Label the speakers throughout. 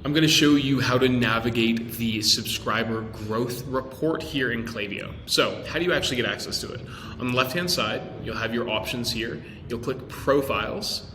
Speaker 1: I'm going to show you how to navigate the subscriber growth report here in Klaviyo. So how do you actually get access to it? On the left hand side, you'll have your options here. You'll click profiles.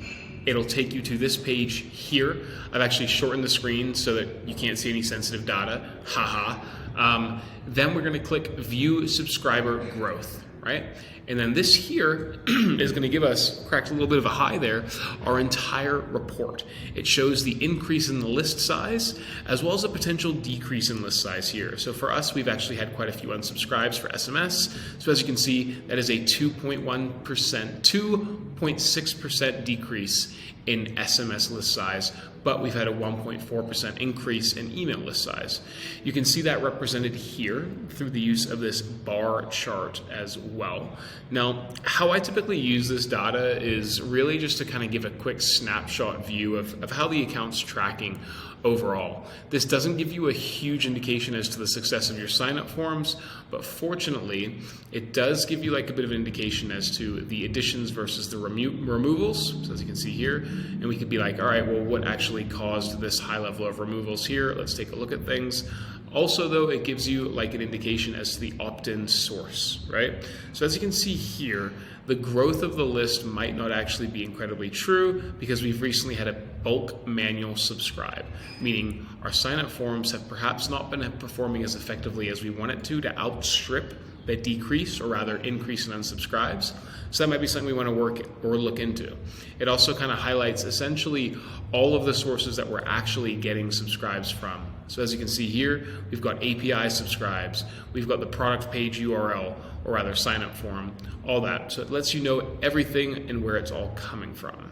Speaker 1: It'll take you to this page here. I've actually shortened the screen so that you can't see any sensitive data. Haha. Then we're going to click view subscriber growth, right? And then this here is going to give us, cracked a little bit of a high there, our entire report. It shows the increase in the list size as well as a potential decrease in list size here. So for us, we've actually had quite a few unsubscribes for SMS. So as you can see, that is a 2.6% decrease in SMS list size, but we've had a 1.4% increase in email list size. You can see that represented here through the use of this bar chart as well. Now, how I typically use this data is really just to kind of give a quick snapshot view of how the account's tracking overall. This doesn't give you a huge indication as to the success of your sign-up forms, but fortunately, it does give you like a bit of an indication as to the additions versus the removals. So as you can see here, and we could be like, all right, well, what actually caused this high level of removals here? Let's take a look at things. Also, though, it gives you like an indication as to the opt-in source, right? So as you can see here, the growth of the list might not actually be incredibly true because we've recently had a bulk manual subscribe, meaning our sign-up forms have perhaps not been performing as effectively as we want it to outstrip the decrease or rather increase in unsubscribes. So that might be something we want to work or look into. It also kind of highlights essentially all of the sources that we're actually getting subscribes from. So as you can see here, we've got API subscribes, we've got the product page URL, or rather sign up form, all that. So it lets you know everything and where it's all coming from.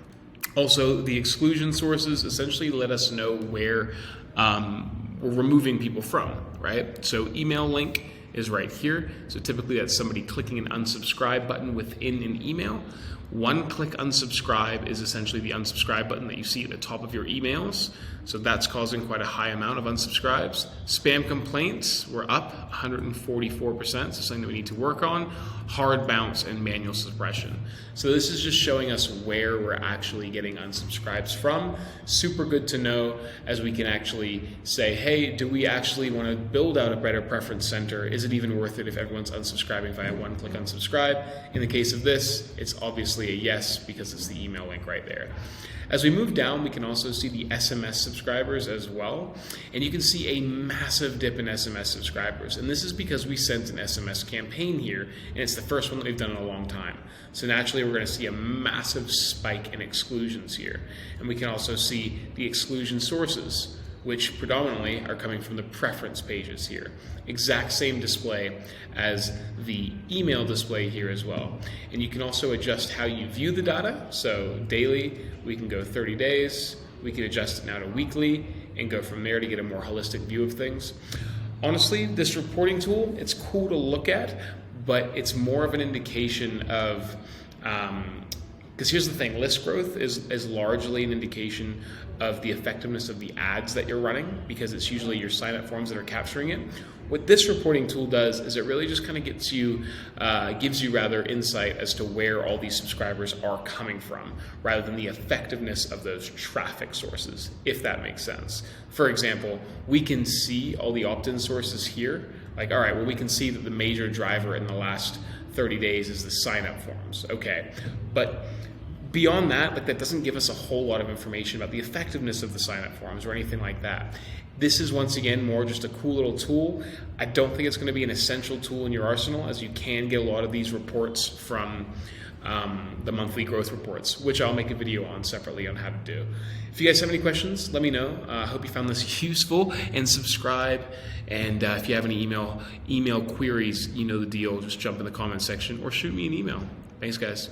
Speaker 1: Also, the exclusion sources essentially let us know where we're removing people from, right? So email link is right here. So typically that's somebody clicking an unsubscribe button within an email. One click unsubscribe is essentially the unsubscribe button that you see at the top of your emails. So that's causing quite a high amount of unsubscribes. Spam complaints were up 144%, so something that we need to work on. Hard bounce and manual suppression. So this is just showing us where we're actually getting unsubscribes from. Super good to know as we can actually say, hey, do we actually want to build out a better preference center? Is it even worth it if everyone's unsubscribing via one click unsubscribe? In the case of this, it's obviously a yes because it's the email link right there. As we move down, we can also see the SMS subscribers as well. And you can see a massive dip in SMS subscribers. And this is because we sent an SMS campaign here, and it's the first one that we've done in a long time. So naturally, we're going to see a massive spike in exclusions here. And we can also see the exclusion sources, which predominantly are coming from the preference pages here. Exact same display as the email display here as well. And you can also adjust how you view the data. So daily, we can go 30 days. We can adjust it now to weekly and go from there to get a more holistic view of things. Honestly, this reporting tool, it's cool to look at, but it's more of an indication of, because here's the thing, list growth is largely an indication of the effectiveness of the ads that you're running because it's usually your sign-up forms that are capturing it. What this reporting tool does is it really just kind of gives you rather insight as to where all these subscribers are coming from rather than the effectiveness of those traffic sources, if that makes sense. For example, we can see all the opt-in sources here. Like, all right, well, we can see that the major driver in the last 30 days is the sign-up forms. Okay, but beyond that, like that doesn't give us a whole lot of information about the effectiveness of the sign-up forms or anything like that. This is once again more just a cool little tool. I don't think it's going to be an essential tool in your arsenal, as you can get a lot of these reports from the monthly growth reports, which I'll make a video on separately on how to do. If you guys have any questions, let me know. I hope you found this useful, and subscribe. And if you have any email queries, you know the deal. Just jump in the comment section or shoot me an email. Thanks, guys.